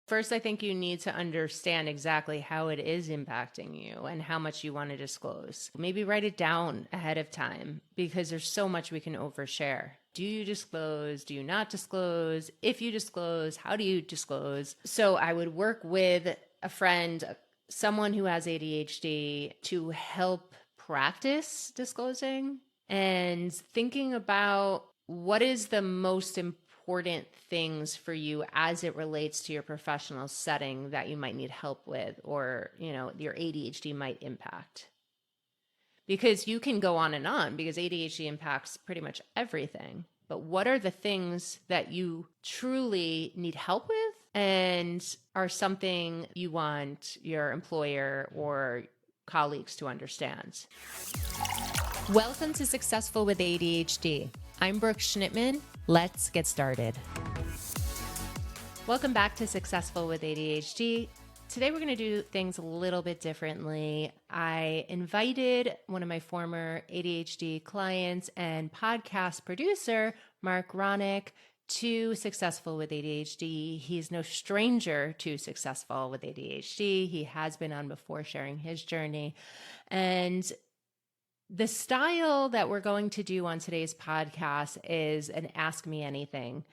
First, I think you need to understand exactly how it is impacting you and how much you want to disclose. Maybe write it down ahead of time because there's so much we can overshare. Do you disclose? Do you not disclose? If you disclose, how do you disclose? So I would work with a friend, someone who has ADHD, to help practice disclosing and thinking about what is the most important things for you as it relates to your professional setting that you might need help with, or, your ADHD might impact. Because you can go on because ADHD impacts pretty much everything. But what are the things that you truly need help with and are something you want your employer or colleagues to understand? Welcome to Successful with ADHD. I'm Brooke Schnittman. Let's get started. Welcome back to Successful with ADHD. Today we're going to do things a little bit differently. I invited one of my former ADHD clients and podcast producer, Marc Ronick, to Successful with ADHD. He's no stranger to Successful with ADHD. He has been on before sharing his journey. And the style that we're going to do on today's podcast is an Ask Me Anything.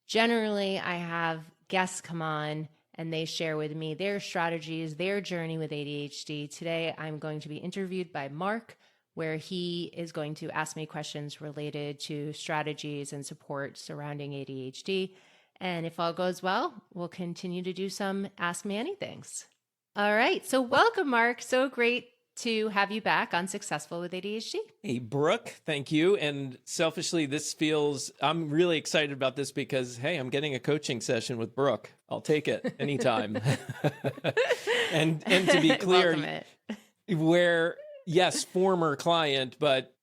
Generally, I have guests come on and they share with me their strategies, their journey with ADHD. Today, I'm going to be interviewed by Marc, where he is going to ask me questions related to strategies and support surrounding ADHD. And if all goes well, we'll continue to do some Ask Me Anythings. All right. So welcome, Marc. So great to have you back on Successful with ADHD. Hey, Brooke, thank you. And selfishly, I'm really excited about this because, hey, I'm getting a coaching session with Brooke. I'll take it anytime. and to be clear, yes, former client, but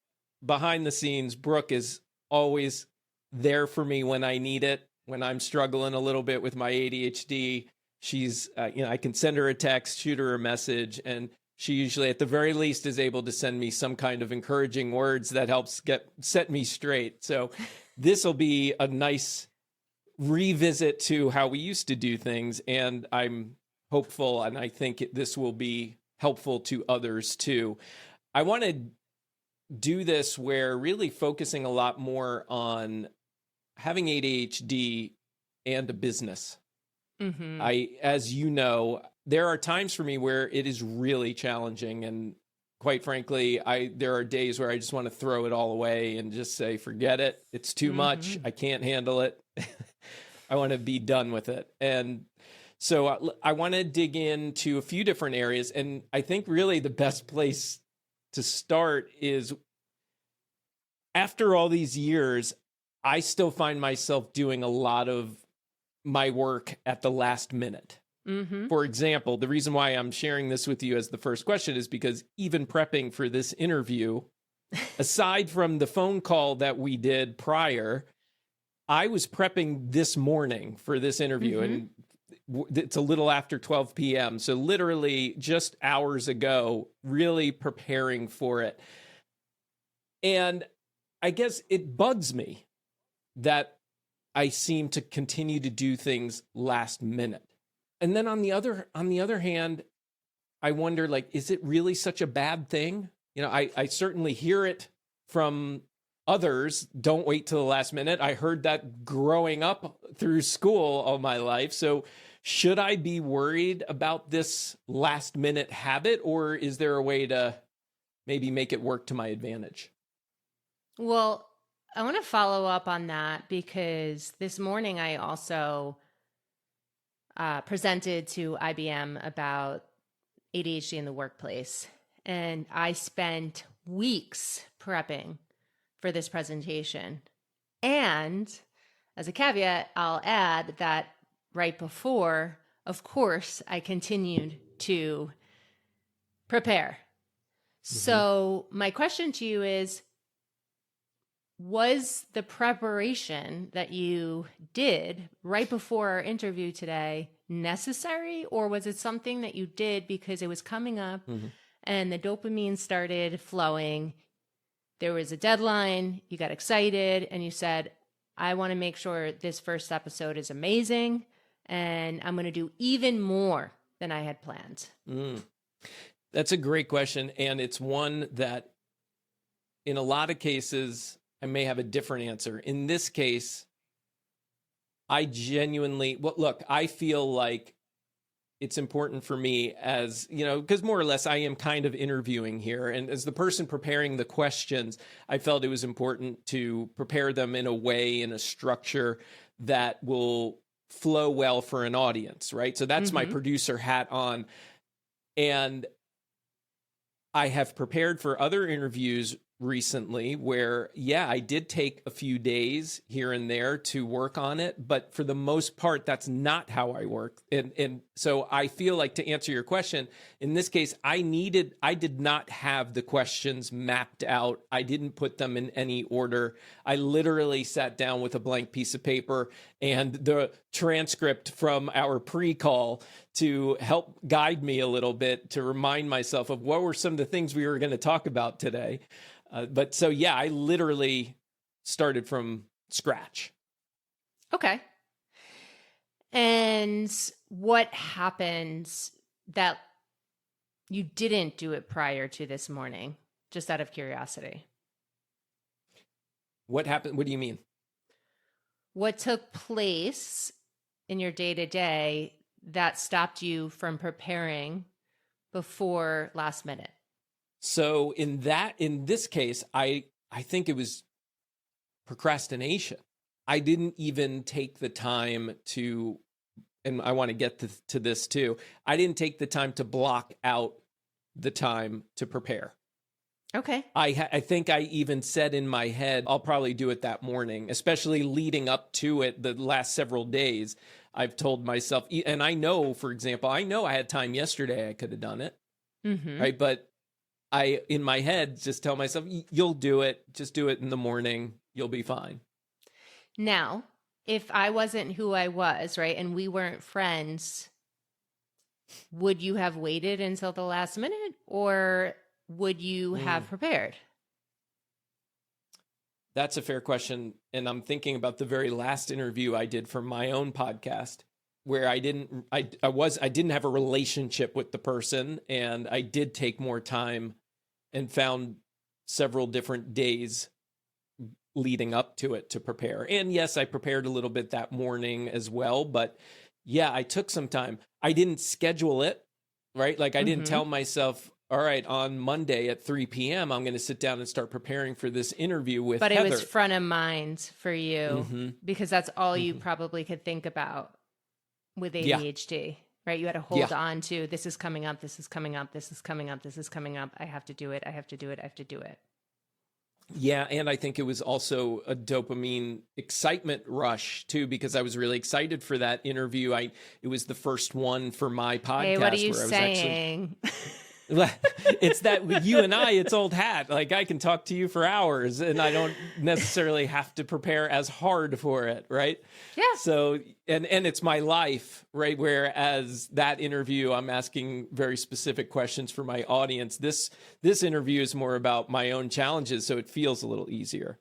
behind the scenes, Brooke is always there for me when I need it, when I'm struggling a little bit with my ADHD. She's, I can send her a text, shoot her a message, and she usually, at the very least, is able to send me some kind of encouraging words that helps set me straight. So this will be a nice revisit to how we used to do things. And I'm hopeful, and I think this will be helpful to others too. I want to do this where really focusing a lot more on having ADHD and a business. Mm-hmm. As you know, there are times for me where it is really challenging. And quite frankly, there are days where I just want to throw it all away and just say, forget it. It's too much. I can't handle it. I want to be done with it. And so I want to dig into a few different areas. And I think really the best place to start is, after all these years, I still find myself doing a lot of my work at the last minute. Mm-hmm. For example, the reason why I'm sharing this with you as the first question is because even prepping for this interview, aside from the phone call that we did prior, I was prepping this morning for this interview, and it's a little after 12 p.m. So literally just hours ago, really preparing for it. And I guess it bugs me that I seem to continue to do things last minute. And then on the other hand, I wonder, is it really such a bad thing? I certainly hear it from others. Don't wait till the last minute. I heard that growing up through school all my life. So should I be worried about this last minute habit, or is there a way to maybe make it work to my advantage? Well, I want to follow up on that because this morning I also presented to IBM about ADHD in the workplace. And I spent weeks prepping for this presentation. And as a caveat, I'll add that right before, of course, I continued to prepare. Mm-hmm. So my question to you is, was the preparation that you did right before our interview today necessary, or was it something that you did because it was coming up and the dopamine started flowing? There was a deadline, you got excited, and you said, I want to make sure this first episode is amazing, and I'm going to do even more than I had planned? That's a great question. And it's one that in a lot of cases, I may have a different answer. In this case, I genuinely, well, look, I feel like it's important for me as, because more or less I am kind of interviewing here. And as the person preparing the questions, I felt it was important to prepare them in a way, in a structure that will flow well for an audience, right? So that's my producer hat on. And I have prepared for other interviews recently where, I did take a few days here and there to work on it, but for the most part, that's not how I work. And so I feel like, to answer your question, in this case, I did not have the questions mapped out. I didn't put them in any order. I literally sat down with a blank piece of paper and the transcript from our pre-call to help guide me a little bit, to remind myself of what were some of the things we were going to talk about today. I literally started from scratch. Okay. And what happens that you didn't do it prior to this morning, just out of curiosity? What happened? What do you mean? What took place in your day-to-day that stopped you from preparing before last minute? So in this case, I think it was procrastination. I didn't even take the time to, and I want to get to this too, I didn't take the time to block out the time to prepare. Okay. I think I even said in my head, I'll probably do it that morning, especially leading up to it the last several days. I've told myself, and I know, for example, I had time yesterday, I could have done it, right? But I, in my head, just tell myself, you'll do it. Just do it in the morning. You'll be fine. Now, if I wasn't who I was, right, and we weren't friends, would you have waited until the last minute, or would you have prepared? That's a fair question. And I'm thinking about the very last interview I did for my own podcast, where I didn't have a relationship with the person, and I did take more time and found several different days leading up to it to prepare. And yes, I prepared a little bit that morning as well, but I took some time. I didn't schedule it, right? Like I didn't tell myself, all right, on Monday at 3 p.m., I'm going to sit down and start preparing for this interview with Heather. But it was front of mind for you because that's all you probably could think about with ADHD, right? You had to hold on to, this is coming up, this is coming up, this is coming up, this is coming up. I have to do it. I have to do it. I have to do it. Yeah. And I think it was also a dopamine excitement rush too, because I was really excited for that interview. It was the first one for my podcast. Hey, what are you saying? It's that with you and I, it's old hat. Like I can talk to you for hours and I don't necessarily have to prepare as hard for it. Right. Yeah. So, and it's my life, right? Whereas that interview, I'm asking very specific questions for my audience. This interview is more about my own challenges. So it feels a little easier.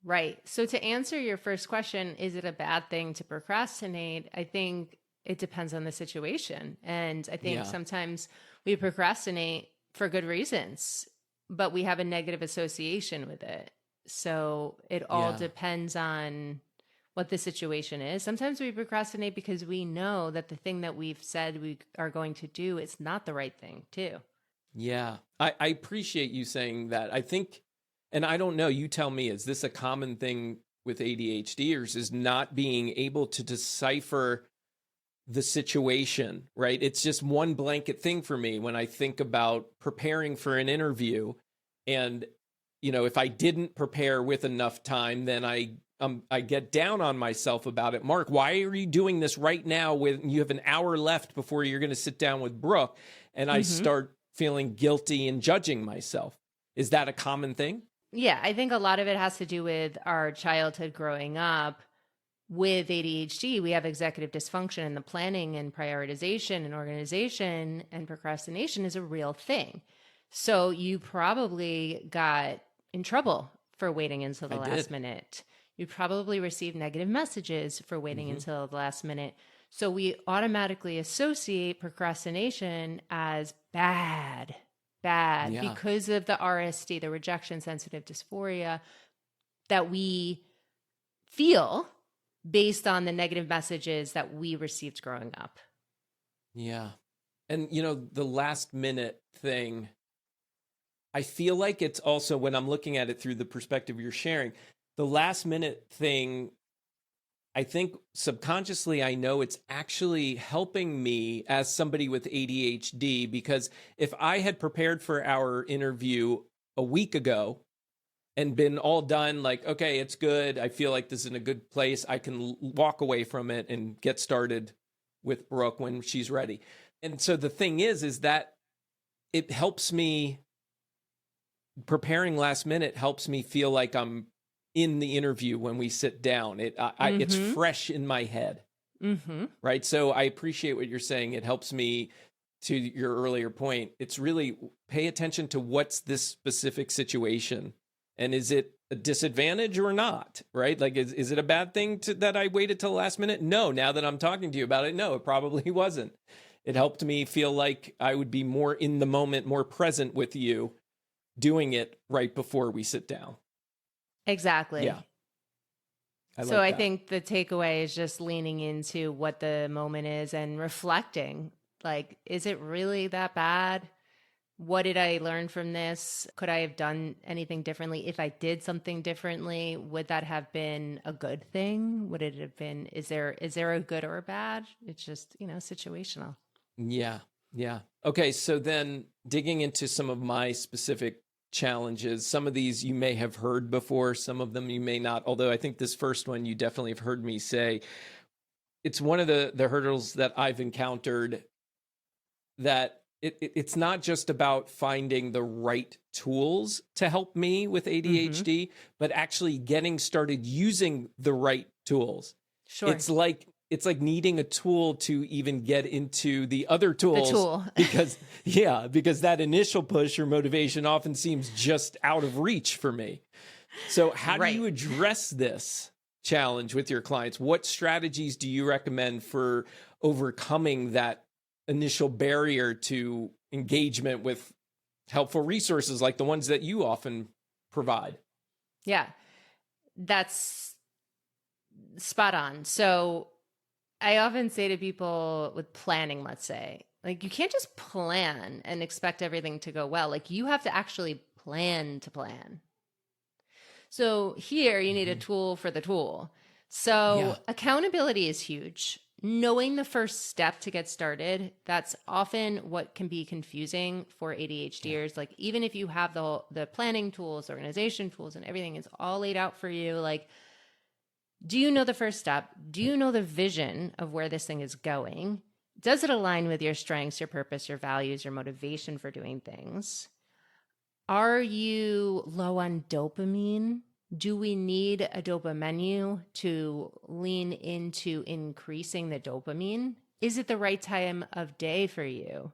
Right. So to answer your first question, is it a bad thing to procrastinate? I think it depends on the situation. And I think sometimes we procrastinate for good reasons, but we have a negative association with it. So it all depends on what the situation is. Sometimes we procrastinate because we know that the thing that we've said we are going to do is not the right thing too. Yeah. I appreciate you saying that. I think, and I don't know, you tell me, is this a common thing with ADHDers, is not being able to decipher the situation, right? It's just one blanket thing for me when I think about preparing for an interview. And, if I didn't prepare with enough time, then I get down on myself about it. Mark, why are you doing this right now when you have an hour left before you're going to sit down with Brooke? And I start feeling guilty and judging myself. Is that a common thing? Yeah, I think a lot of it has to do with our childhood growing up. With ADHD, we have executive dysfunction, and the planning and prioritization and organization and procrastination is a real thing. So you probably got in trouble for waiting until the last minute. You probably received negative messages for waiting until the last minute. So we automatically associate procrastination as bad Yeah. because of the RSD, the rejection sensitive dysphoria that we feel based on the negative messages that we received growing up. Yeah. And, the last minute thing, I feel like it's also, when I'm looking at it through the perspective you're sharing, the last minute thing, I think subconsciously I know it's actually helping me as somebody with ADHD, because if I had prepared for our interview a week ago and been all done, like, okay, it's good, I feel like this is in a good place, I can walk away from it and get started with Brooke when she's ready. And so the thing is that it helps me, preparing last minute helps me feel like I'm in the interview when we sit down. It's fresh in my head. Right. So I appreciate what you're saying. It helps me, to your earlier point, it's really pay attention to what's this specific situation. And is it a disadvantage or not? Right. Like, is it a bad thing that I waited till the last minute? No. Now that I'm talking to you about it, no, it probably wasn't. It helped me feel like I would be more in the moment, more present with you, doing it right before we sit down. Exactly. Yeah. I think the takeaway is just leaning into what the moment is and reflecting. Like, is it really that bad? What did I learn from this? Could I have done anything differently? If I did something differently, would that have been a good thing? Would it have been, is there a good or a bad? It's just, situational. Yeah. Yeah. Okay. So then digging into some of my specific challenges, some of these you may have heard before, some of them you may not, although I think this first one you definitely have heard me say. It's one of the hurdles that I've encountered, that it's not just about finding the right tools to help me with ADHD, but actually getting started using the right tools. Sure. It's like needing a tool to even get into the other tools. The tool. because that initial push or motivation often seems just out of reach for me. So how do you address this challenge with your clients? What strategies do you recommend for overcoming that initial barrier to engagement with helpful resources like the ones that you often provide? Yeah, that's spot on. So I often say to people with planning, let's say, like, you can't just plan and expect everything to go well. Like, you have to actually plan to plan. So here you need a tool for the tool. So accountability is huge. Knowing the first step to get started, that's often what can be confusing for ADHDers. Like, even if you have the planning tools, organization tools, and everything is all laid out for you, like, do you know the first step? Do you know the vision of where this thing is going? Does it align with your strengths, your purpose, your values, your motivation for doing things? Are you low on dopamine? Do we need a dopamine menu to lean into increasing the dopamine? Is it the right time of day for you?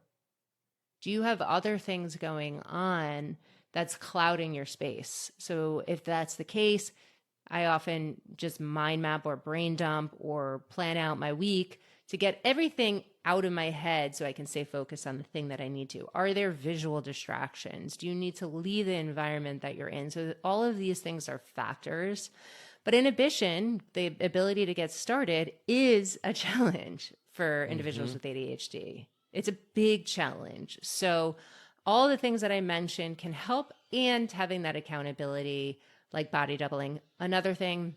Do you have other things going on that's clouding your space? So if that's the case, I often just mind map or brain dump or plan out my week to get everything out of my head so I can stay focused on the thing that I need to. Are there visual distractions? Do you need to leave the environment that you're in? So all of these things are factors. But in addition, the ability to get started is a challenge for individuals with ADHD. It's a big challenge. So all the things that I mentioned can help, and having that accountability, like body doubling. Another thing,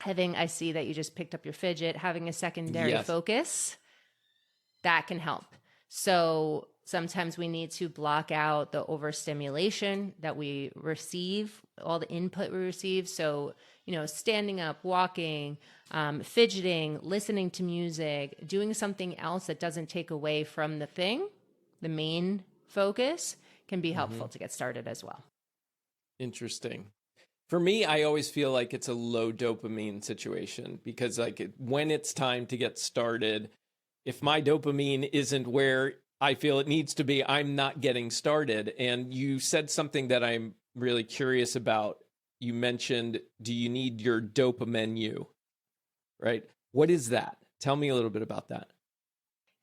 I see that you just picked up your fidget, having a secondary focus, that can help. So sometimes we need to block out the overstimulation that we receive, all the input we receive. So, standing up, walking, fidgeting, listening to music, doing something else that doesn't take away from the thing, the main focus, can be helpful to get started as well. Interesting. For me, I always feel like it's a low dopamine situation, because when it's time to get started, if my dopamine isn't where I feel it needs to be, I'm not getting started. And you said something that I'm really curious about. You mentioned, do you need your dopamine menu? Right? What is that? Tell me a little bit about that.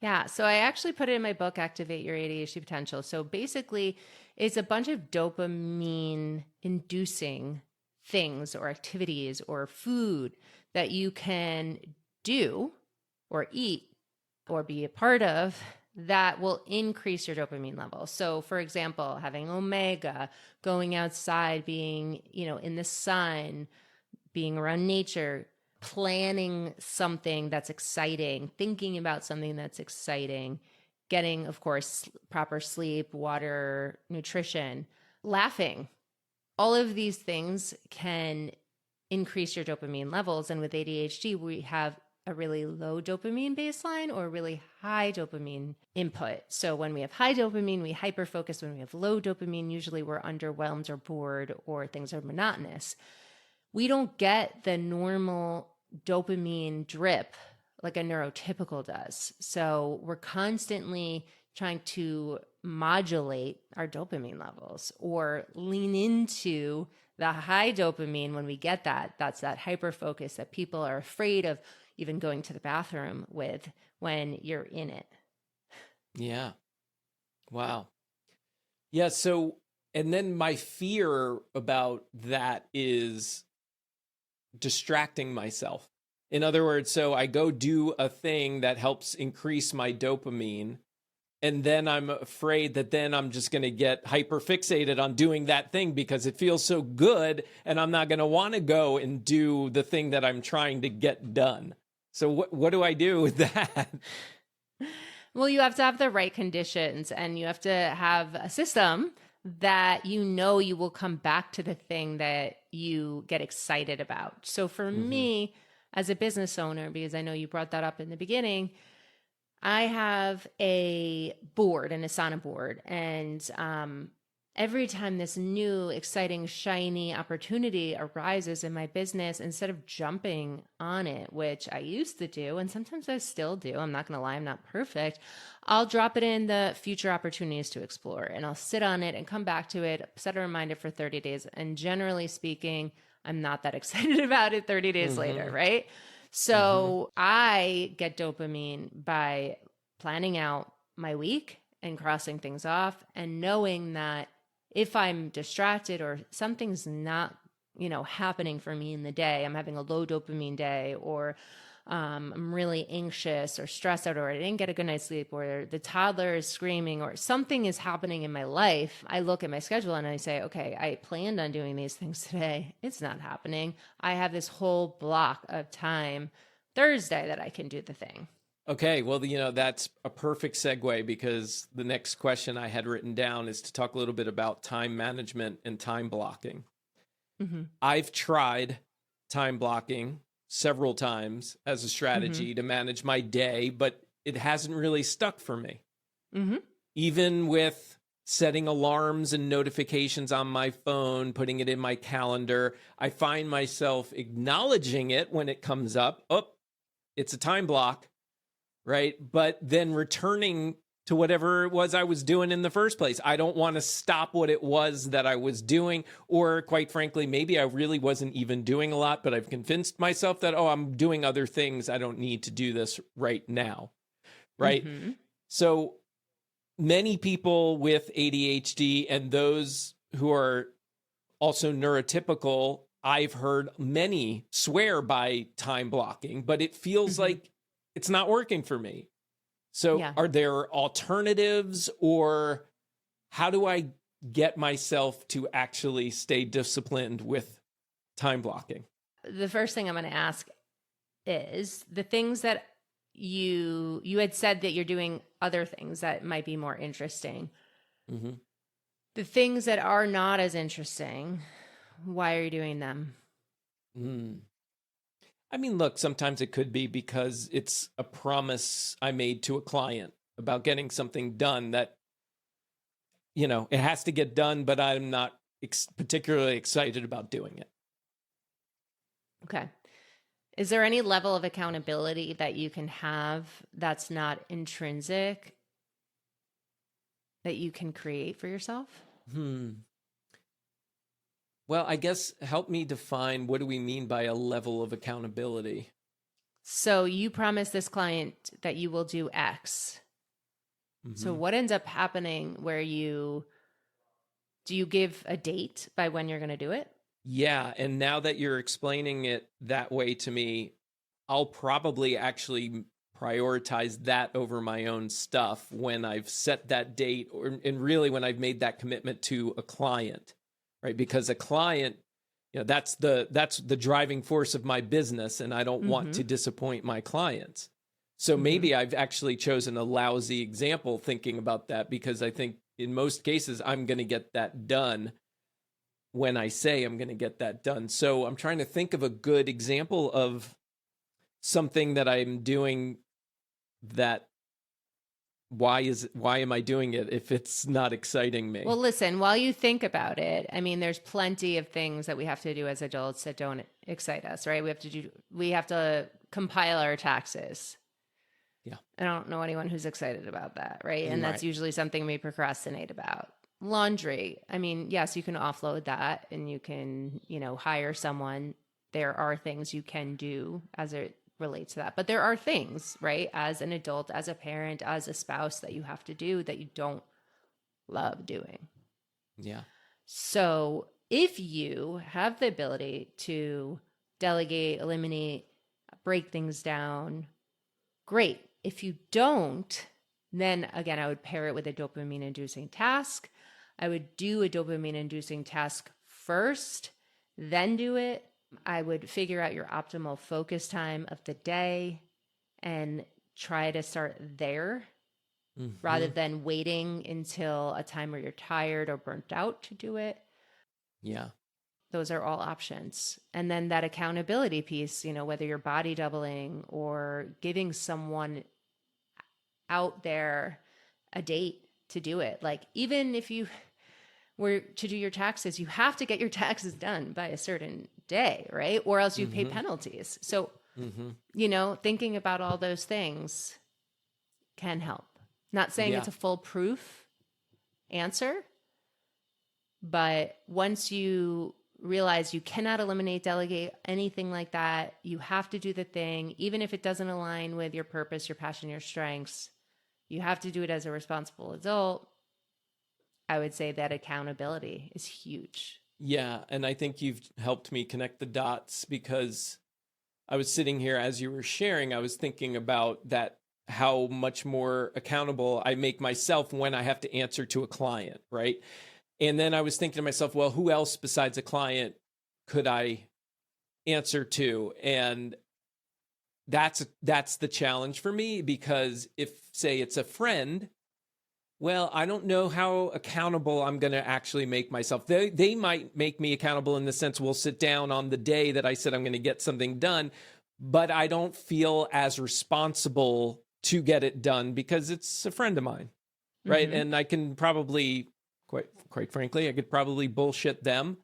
Yeah, so I actually put it in my book, Activate Your ADHD Potential. So basically, it's a bunch of dopamine inducing things or activities or food that you can do or eat or be a part of that will increase your dopamine level. So for example, having omega, going outside, being, in the sun, being around nature, planning something that's exciting, thinking about something that's exciting, getting, of course, proper sleep, water, nutrition, laughing. All of these things can increase your dopamine levels. And with ADHD, we have a really low dopamine baseline or really high dopamine input. So when we have high dopamine, we hyper focus. When we have low dopamine, usually we're underwhelmed or bored or things are monotonous. We don't get the normal dopamine drip like a neurotypical does. So we're constantly trying to modulate our dopamine levels or lean into the high dopamine when we get that. That's that hyper focus that people are afraid of even going to the bathroom with when you're in it. Yeah. Wow. Yeah. So, and then my fear about that is distracting myself. In other words, so I go do a thing that helps increase my dopamine, and then I'm afraid that then I'm just going to get hyper fixated on doing that thing because it feels so good, and I'm not going to want to go and do the thing that I'm trying to get done. So what do I do with that? Well, you have to have the right conditions and you have to have a system that you will come back to the thing that you get excited about. So for me, as a business owner, because I know you brought that up in the beginning, I have a board, an Asana board, and every time this new, exciting, shiny opportunity arises in my business, instead of jumping on it, which I used to do, and sometimes I still do, I'm not going to lie, I'm not perfect, I'll drop it in the future opportunities to explore, and I'll sit on it and come back to it, set a reminder for 30 days. And generally speaking, I'm not that excited about it 30 days later, right? So I get dopamine by planning out my week and crossing things off and knowing that if I'm distracted or something's not, happening for me in the day, I'm having a low dopamine day, or I'm really anxious or stressed out, or I didn't get a good night's sleep, or the toddler is screaming, or something is happening in my life, I look at my schedule and I say, okay, I planned on doing these things today. It's not happening. I have this whole block of time Thursday that I can do the thing. Okay, well, that's a perfect segue because the next question I had written down is to talk a little bit about time management and time blocking. I've tried time blocking several times as a strategy to manage my day, but it hasn't really stuck for me. Even with setting alarms and notifications on my phone, putting it in my calendar, I find myself acknowledging it when it comes up. Oh, it's a time block. Right. But then returning to whatever it was I was doing in the first place. I don't want to stop what it was that I was doing. Or quite frankly, maybe I really wasn't even doing a lot, but I've convinced myself that, I'm doing other things. I don't need to do this right now. Right. So many people with ADHD and those who are also neurotypical, I've heard many swear by time blocking, but it feels like it's not working for me. So are there alternatives, or how do I get myself to actually stay disciplined with time blocking? The first thing I'm going to ask is the things that you had said that you're doing other things that might be more interesting. The things that are not as interesting, why are you doing them? I mean, look, sometimes it could be because it's a promise I made to a client about getting something done that, it has to get done, but I'm not particularly excited about doing it. Okay. Is there any level of accountability that you can have that's not intrinsic that you can create for yourself? Well, I guess help me define, what do we mean by a level of accountability? So you promise this client that you will do X. So what ends up happening where do you give a date by when you're going to do it? Yeah. And now that you're explaining it that way to me, I'll probably actually prioritize that over my own stuff when I've set that date, and really when I've made that commitment to a client, right? Because a client, that's the driving force of my business, and I don't want to disappoint my clients. So maybe I've actually chosen a lousy example thinking about that, because I think in most cases I'm going to get that done when I say I'm going to get that done. So I'm trying to think of a good example of something that I'm doing that why am I doing it if it's not exciting me? Well, listen, while you think about it, I mean, there's plenty of things that we have to do as adults that don't excite us, right? We have to compile our taxes. Yeah. I don't know anyone who's excited about that, right? And that's Right. usually something we procrastinate about. Laundry. I mean, yes, you can offload that and you can, hire someone. There are things you can do as it relates to that. But there are things, right, as an adult, as a parent, as a spouse, that you have to do that you don't love doing. Yeah. So if you have the ability to delegate, eliminate, break things down, great. If you don't, then again, I would pair it with a dopamine inducing task. I would do a dopamine inducing task first, then do it. I would figure out your optimal focus time of the day and try to start there rather than waiting until a time where you're tired or burnt out to do it. Yeah. Those are all options. And then that accountability piece, whether you're body doubling or giving someone out there a date to do it. Like, even if you were to do your taxes, you have to get your taxes done by a certain day, right? Or else you pay penalties. So, thinking about all those things can help. Not saying it's a foolproof answer, but once you realize you cannot eliminate, delegate, anything like that, you have to do the thing, even if it doesn't align with your purpose, your passion, your strengths. You have to do it as a responsible adult. I would say that accountability is huge. Yeah. And I think you've helped me connect the dots, because I was sitting here as you were sharing, I was thinking about that, how much more accountable I make myself when I have to answer to a client, right? And then I was thinking to myself, well, who else besides a client could I answer to? And that's the challenge for me, because if, say, it's a friend, well, I don't know how accountable I'm going to actually make myself. They might make me accountable in the sense we'll sit down on the day that I said I'm going to get something done, but I don't feel as responsible to get it done because it's a friend of mine, right? And I can probably, quite frankly, I could probably bullshit them,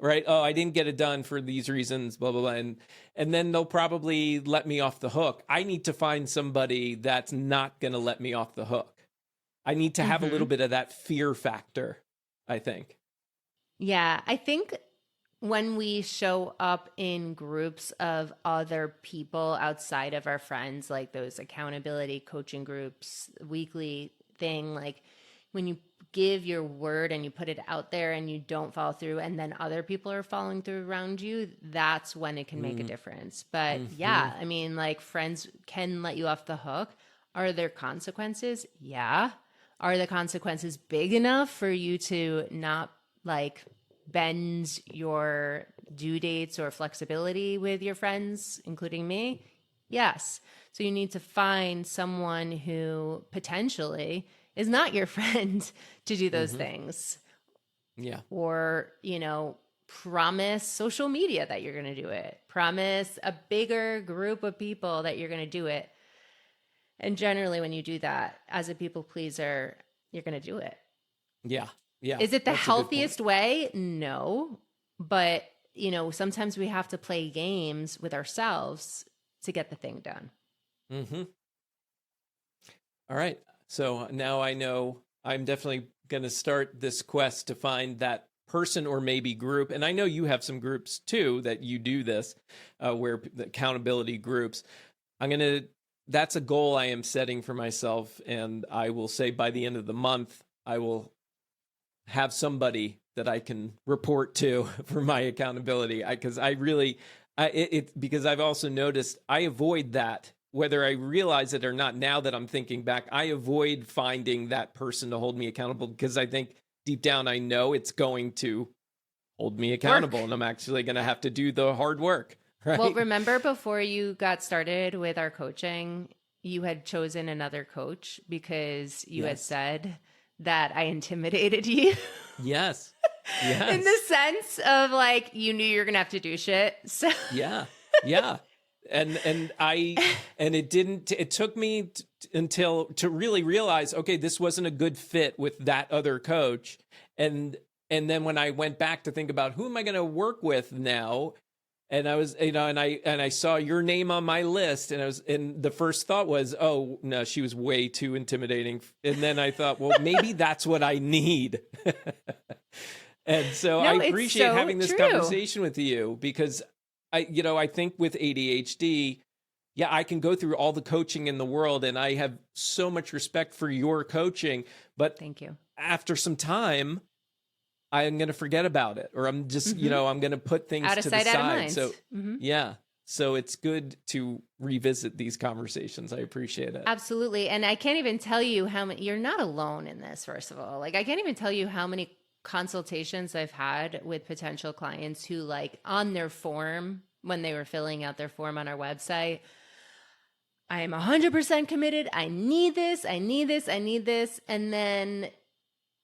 right? Oh, I didn't get it done for these reasons, blah, blah, blah. And then they'll probably let me off the hook. I need to find somebody that's not going to let me off the hook. I need to have a little bit of that fear factor, I think. Yeah, I think when we show up in groups of other people outside of our friends, like those accountability coaching groups, weekly thing, like when you give your word and you put it out there and you don't follow through, and then other people are following through around you, that's when it can make a difference. But yeah, I mean, like, friends can let you off the hook. Are there consequences? Yeah. Are the consequences big enough for you to not like bend your due dates or flexibility with your friends, including me? Yes. So you need to find someone who potentially is not your friend to do those things. Yeah. Or, promise social media that you're going to do it. Promise a bigger group of people that you're going to do it. And generally, when you do that as a people pleaser, you're going to do it. Yeah. Yeah. Is it the That's a good point. healthiest way? No. But, sometimes we have to play games with ourselves to get the thing done. All right. So now I know I'm definitely going to start this quest to find that person or maybe group. And I know you have some groups too that you do this, where the accountability groups. that's a goal I am setting for myself. And I will say by the end of the month, I will have somebody that I can report to for my accountability. Because because I've also noticed I avoid that, whether I realize it or not. Now that I'm thinking back, I avoid finding that person to hold me accountable because I think deep down I know it's going to hold me accountable and I'm actually going to have to do the hard work. Right? Well, remember before you got started with our coaching, you had chosen another coach because you had said that I intimidated you. Yes. In the sense of like, you knew you're going to have to do shit. So yeah. And it took me until to really realize, okay, this wasn't a good fit with that other coach. And then when I went back to think about who am I going to work with now, and I was, and I saw your name on my list, and the first thought was, oh no, she was way too intimidating. And then I thought, well, maybe that's what I need. And so I appreciate having this conversation with you because I think with ADHD, I can go through all the coaching in the world and I have so much respect for your coaching, but thank you. After some time, I'm going to forget about it, or I'm just, I'm going to put things out of to sight, the out of side. mind. So, so it's good to revisit these conversations. I appreciate it. Absolutely. And I can't even tell you how many, you're not alone in this, first of all. Like, I can't even tell you how many consultations I've had with potential clients who, like, on their form, when they were filling out their form on our website, I am 100% committed. I need this. I need this. I need this. And then,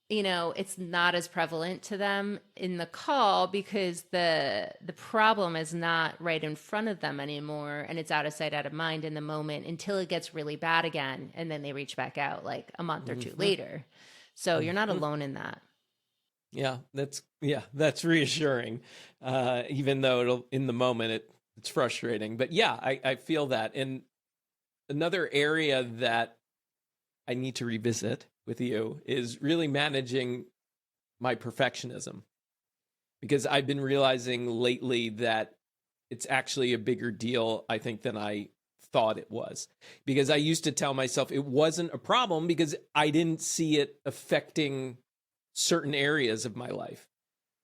it's not as prevalent to them in the call because the problem is not right in front of them anymore. And it's out of sight, out of mind in the moment until it gets really bad again. And then they reach back out like a month or two later. So you're not alone in that. Yeah, that's reassuring. Even though in the moment it's frustrating, but I feel that. And another area that I need to revisit with you is really managing my perfectionism, because I've been realizing lately that it's actually a bigger deal, I think, than I thought it was, because I used to tell myself it wasn't a problem because I didn't see it affecting certain areas of my life,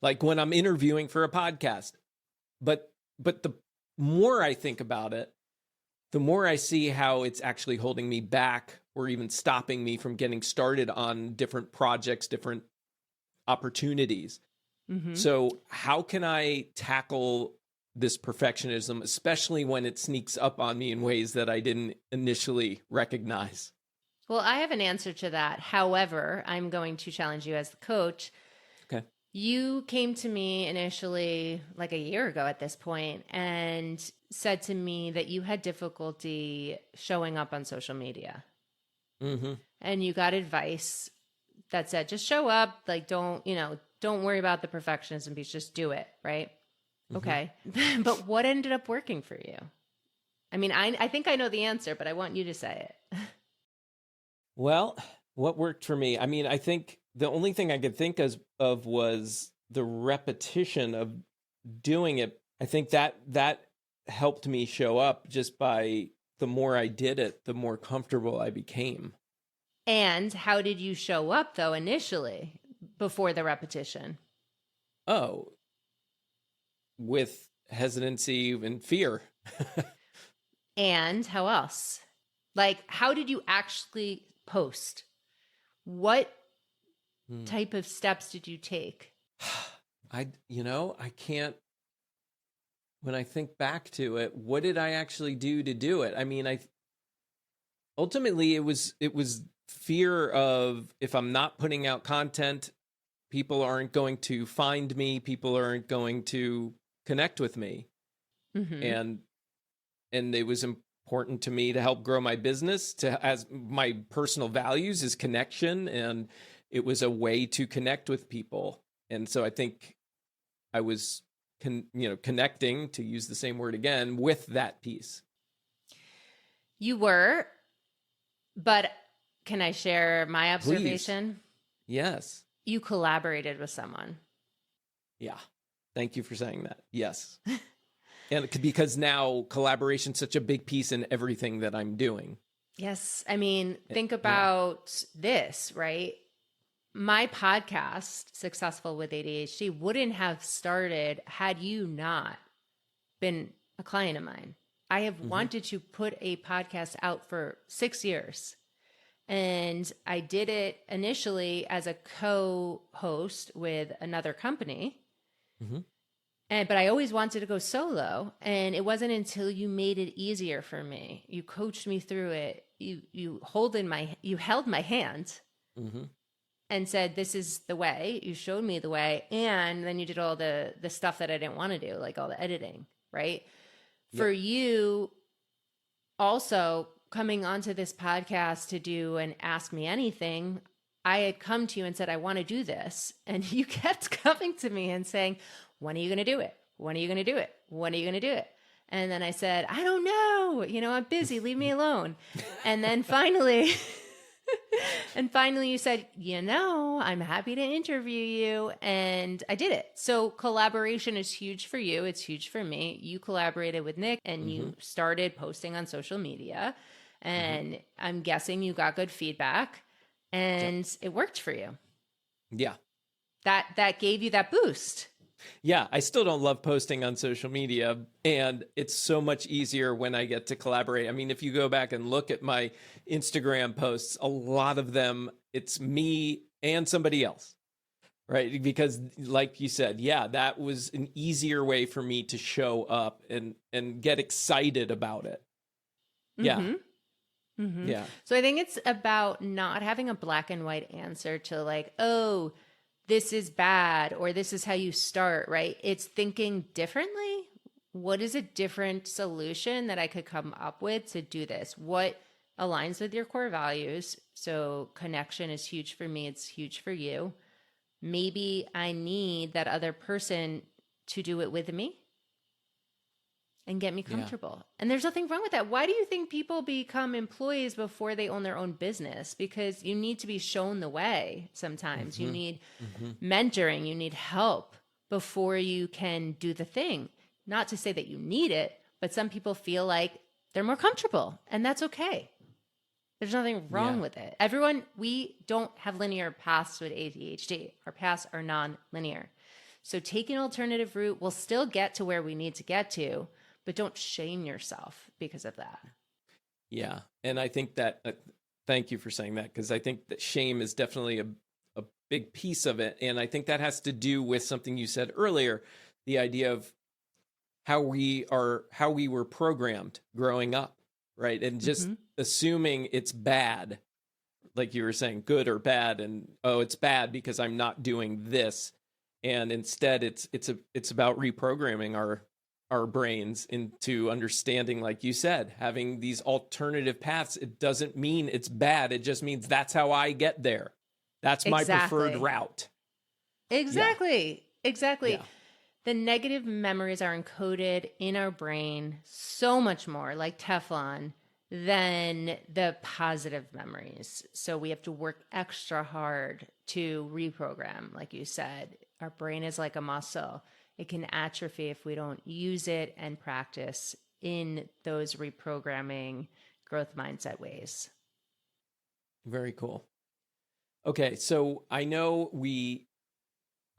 like when I'm interviewing for a podcast. But the more I think about it, the more I see how it's actually holding me back or even stopping me from getting started on different projects, different opportunities. Mm-hmm. So how can I tackle this perfectionism, especially when it sneaks up on me in ways that I didn't initially recognize? Well, I have an answer to that. However, I'm going to challenge you as the coach. Okay. You came to me initially like a year ago at this point and said to me that you had difficulty showing up on social media. Mm-hmm. And you got advice that said, just show up. Like, don't worry about the perfectionism piece. Just do it. Right. Mm-hmm. Okay. But what ended up working for you? I mean, I think I know the answer, but I want you to say it. Well, what worked for me? I mean, I think the only thing I could think of was the repetition of doing it. I think that helped me show up just by the more I did it, the more comfortable I became. And how did you show up, though, initially before the repetition? Oh, with hesitancy and fear. And how else? Like, how did you actually post? What type of steps did you take? I can't, when I think back to it, what did I actually do to do it? I mean, ultimately it was fear of, if I'm not putting out content, people aren't going to find me, people aren't going to connect with me. Mm-hmm. And it was important to me to help grow my business, as my personal values is connection, and it was a way to connect with people. And so I think I was connecting, to use the same word again, with that piece. You were, but can I share my observation? Please. Yes. You collaborated with someone. Yeah. Thank you for saying that. Yes. And because now collaboration's such a big piece in everything that I'm doing. Yes. I mean, think about this, right? My podcast, Successful with ADHD, wouldn't have started had you not been a client of mine. I have wanted to put a podcast out for 6 years. And I did it initially as a co-host with another company. But I always wanted to go solo. And it wasn't until you made it easier for me. You coached me through it. You held my hand and said, this is the way. You showed me the way. And then you did all the stuff that I didn't want to do, like all the editing, right? For you also coming onto this podcast to do an Ask Me Anything, I had come to you and said, I want to do this. And you kept coming to me and saying, when are you going to do it? When are you going to do it? When are you going to do it? And then I said, I don't know. I'm busy. Leave me alone. And then finally, you said, I'm happy to interview you. And I did it. So collaboration is huge for you. It's huge for me. You collaborated with Nick and you started posting on social media. And I'm guessing you got good feedback and it worked for you. Yeah. That gave you that boost. Yeah, I still don't love posting on social media, and it's so much easier when I get to collaborate. I mean, if you go back and look at my Instagram posts, a lot of them, it's me and somebody else, right? Because like you said, that was an easier way for me to show up and get excited about it. Yeah. Yeah. So I think it's about not having a black and white answer to like, oh, this is bad, or this is how you start, right? It's thinking differently. What is a different solution that I could come up with to do this? What aligns with your core values? So connection is huge for me. It's huge for you. Maybe I need that other person to do it with me and get me comfortable. And there's nothing wrong with that. Why do you think people become employees before they own their own business? Because you need to be shown the way sometimes. You need mentoring, you need help before you can do the thing. Not to say that you need it, but some people feel like they're more comfortable, and that's okay. There's nothing wrong with it. Everyone, we don't have linear paths with ADHD. Our paths are non-linear. So take an alternative route. We'll still get to where we need to get to, but don't shame yourself because of that. Yeah. And I think that, thank you for saying that, because I think that shame is definitely a big piece of it. And I think that has to do with something you said earlier, the idea of how we were programmed growing up, right? And just assuming it's bad, like you were saying, good or bad. And, oh, it's bad because I'm not doing this. And instead it's about reprogramming our brains into understanding, like you said, having these alternative paths. It doesn't mean it's bad. It just means that's how I get there. That's my preferred route. Exactly. Yeah. The negative memories are encoded in our brain so much more, like Teflon, than the positive memories. So we have to work extra hard to reprogram, like you said. Our brain is like a muscle. It can atrophy if we don't use it and practice in those reprogramming growth mindset ways. Very cool. Okay, so I know we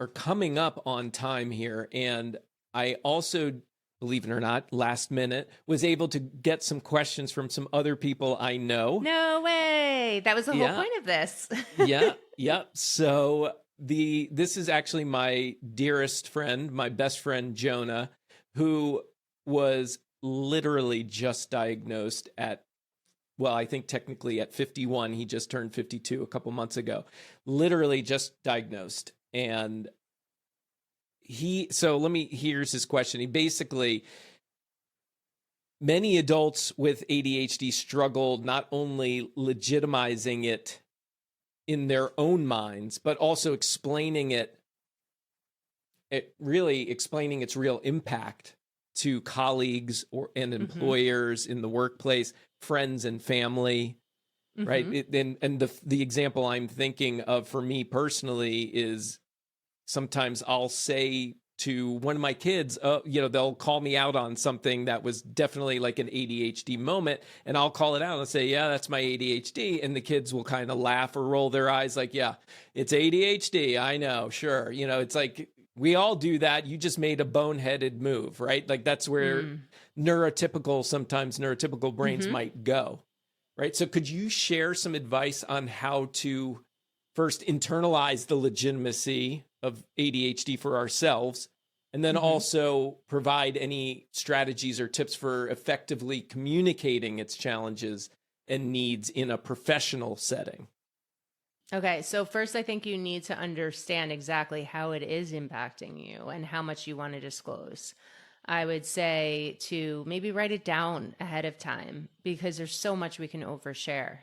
are coming up on time here, and I also, believe it or not, last minute, was able to get some questions from some other people I know. No way! That was the whole point of this. Yeah. So this is actually my dearest friend, my best friend, Jonah, who was literally just diagnosed at, well, I think technically at 51. He just turned 52 a couple months ago. Literally just diagnosed. And here's his question. He basically, many adults with ADHD struggle not only legitimizing it in their own minds, but also explaining explaining its real impact to colleagues and employers in the workplace, friends and family, right? And the example I'm thinking of for me personally is sometimes I'll say to one of my kids, they'll call me out on something that was definitely like an ADHD moment, and I'll call it out and say, yeah, that's my ADHD. And the kids will kind of laugh or roll their eyes like, yeah, it's ADHD. I know, sure. It's like, we all do that. You just made a boneheaded move, right? Like that's where sometimes neurotypical brains might go, right? So could you share some advice on how to first internalize the legitimacy of ADHD for ourselves, and then also provide any strategies or tips for effectively communicating its challenges and needs in a professional setting? Okay, so first, I think you need to understand exactly how it is impacting you and how much you want to disclose. I would say to maybe write it down ahead of time because there's so much we can overshare,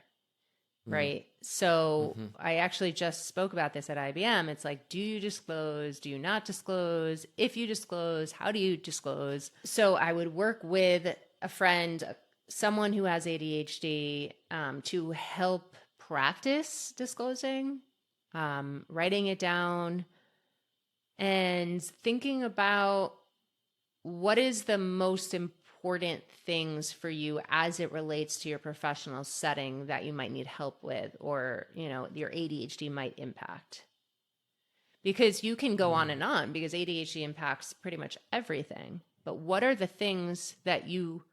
right? So I actually just spoke about this at IBM. It's like, do you disclose? Do you not disclose? If you disclose, how do you disclose? So I would work with a friend, someone who has ADHD, to help practice disclosing, writing it down, and thinking about what is the most important things for you as it relates to your professional setting that you might need help with, or, your ADHD might impact. Because you can go on because ADHD impacts pretty much everything. But what are the things that you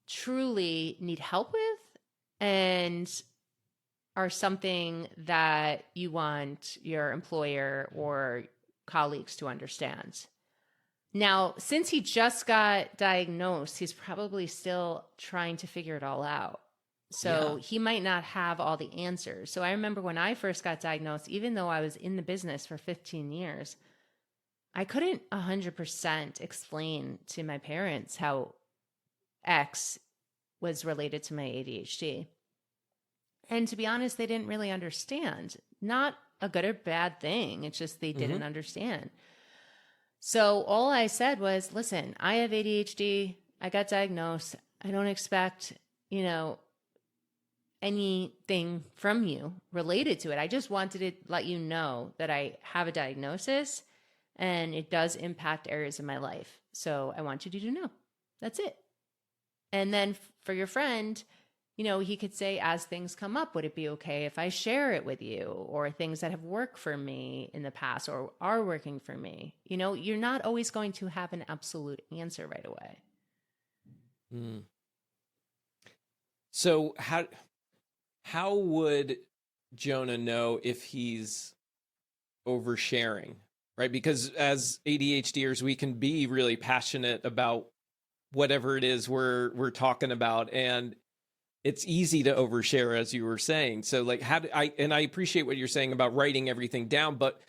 truly need help with and are something that you want your employer or colleagues to understand? Now, since he just got diagnosed, he's probably still trying to figure it all out. So he might not have all the answers. So I remember when I first got diagnosed, even though I was in the business for 15 years, I couldn't 100% explain to my parents how X was related to my ADHD. And to be honest, they didn't really understand. Not a good or bad thing. It's just they didn't understand. So all I said was, listen, I have ADHD. I got diagnosed. I don't expect, anything from you related to it. I just wanted to let you know that I have a diagnosis and it does impact areas of my life. So I want you to know. That's it. And then for your friend, he could say, as things come up, would it be okay if I share it with you, or things that have worked for me in the past or are working for me? You're not always going to have an absolute answer right away. So how would Jonah know if he's oversharing, right? Because as ADHDers, we can be really passionate about whatever it is we're talking about, and it's easy to overshare, as you were saying. So like, I appreciate what you're saying about writing everything down, but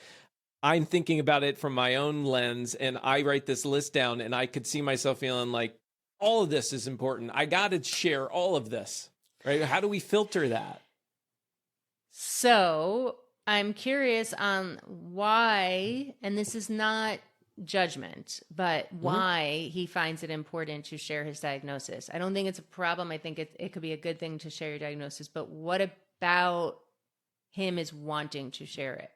I'm thinking about it from my own lens, and I write this list down and I could see myself feeling like all of this is important. I got to share all of this, right? How do we filter that? So I'm curious on why, and this is not judgment, but why he finds it important to share his diagnosis. I don't think it's a problem. I think it could be a good thing to share your diagnosis, but what about him is wanting to share it?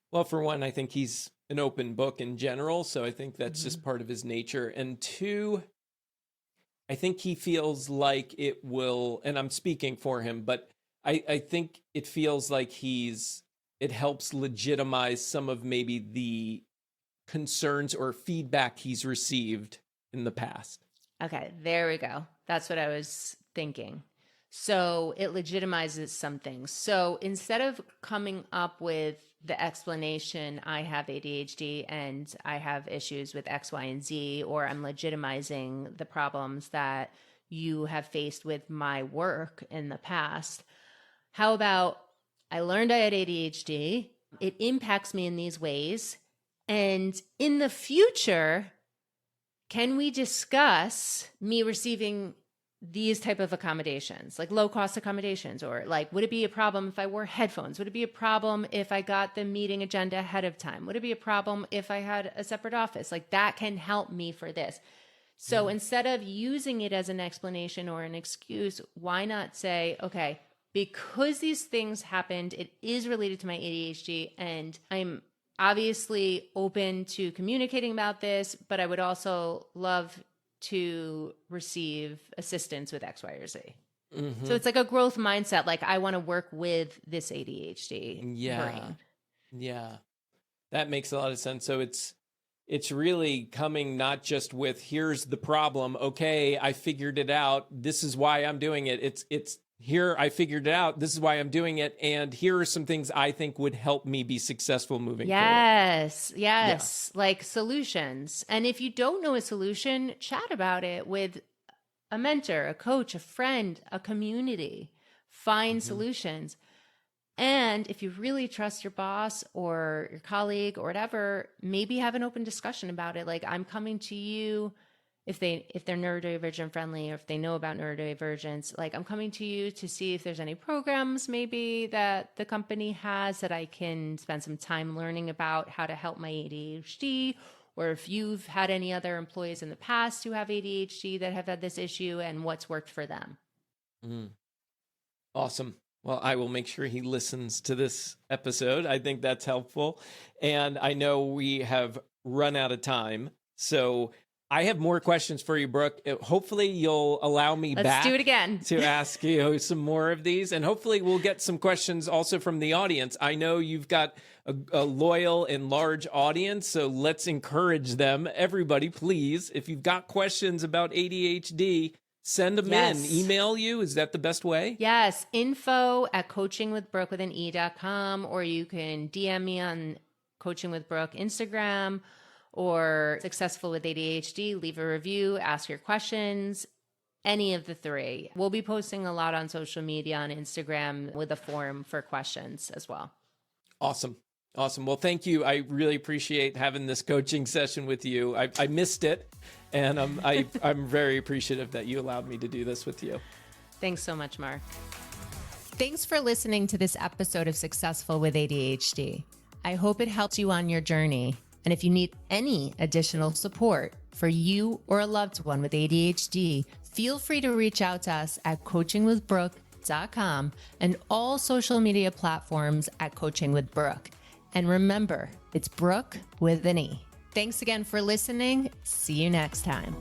Well, for one, I think he's an open book in general, so I think that's just part of his nature. And two, I think he feels like it will, and I'm speaking for him, but I think it feels like it helps legitimize some of maybe the concerns or feedback he's received in the past. Okay, there we go. That's what I was thinking. So it legitimizes some things. So instead of coming up with the explanation, I have ADHD and I have issues with X, Y, and Z, or I'm legitimizing the problems that you have faced with my work in the past, how about I learned I had ADHD. It impacts me in these ways. And in the future, can we discuss me receiving these type of accommodations, like low cost accommodations, or like, would it be a problem if I wore headphones? Would it be a problem if I got the meeting agenda ahead of time? Would it be a problem if I had a separate office? Like that can help me for this. So instead of using it as an explanation or an excuse, why not say, okay, because these things happened, it is related to my ADHD and I'm obviously open to communicating about this, but I would also love to receive assistance with X, Y, or Z. Mm-hmm. So it's like a growth mindset. Like, I want to work with this ADHD brain. Yeah. That makes a lot of sense. So it's really coming not just with, here's the problem. Okay, I figured it out. This is why I'm doing it. It's here, I figured it out. This is why I'm doing it. And here are some things I think would help me be successful moving forward. Yes. Yeah. Like solutions. And if you don't know a solution, chat about it with a mentor, a coach, a friend, a community. Find solutions. And if you really trust your boss or your colleague or whatever, maybe have an open discussion about it. Like, I'm coming to you if they're neurodivergent friendly, or if they know about neurodivergence, like, I'm coming to you to see if there's any programs maybe that the company has that I can spend some time learning about how to help my ADHD, or if you've had any other employees in the past who have ADHD that have had this issue and what's worked for them. Awesome. Well, I will make sure he listens to this episode. I think that's helpful. And I know we have run out of time. So I have more questions for you, Brooke. Hopefully you'll allow me Let's do it again. to ask you some more of these. And hopefully we'll get some questions also from the audience. I know you've got a loyal and large audience, so let's encourage them. Everybody, please, if you've got questions about ADHD, send them in. Email you. Is that the best way? Yes. info@coachingwithbrooke.com, or you can DM me on Coaching with Brooke Instagram, or Successful with ADHD. Leave a review, ask your questions, any of the three. We'll be posting a lot on social media, on Instagram, with a form for questions as well. Awesome. Well, thank you. I really appreciate having this coaching session with you. I missed it, and I'm very appreciative that you allowed me to do this with you. Thanks so much, Mark. Thanks for listening to this episode of Successful with ADHD. I hope it helped you on your journey. And if you need any additional support for you or a loved one with ADHD, feel free to reach out to us at coachingwithbrooke.com and all social media platforms at Coaching with Brooke. And remember, it's Brooke with an E. Thanks again for listening. See you next time.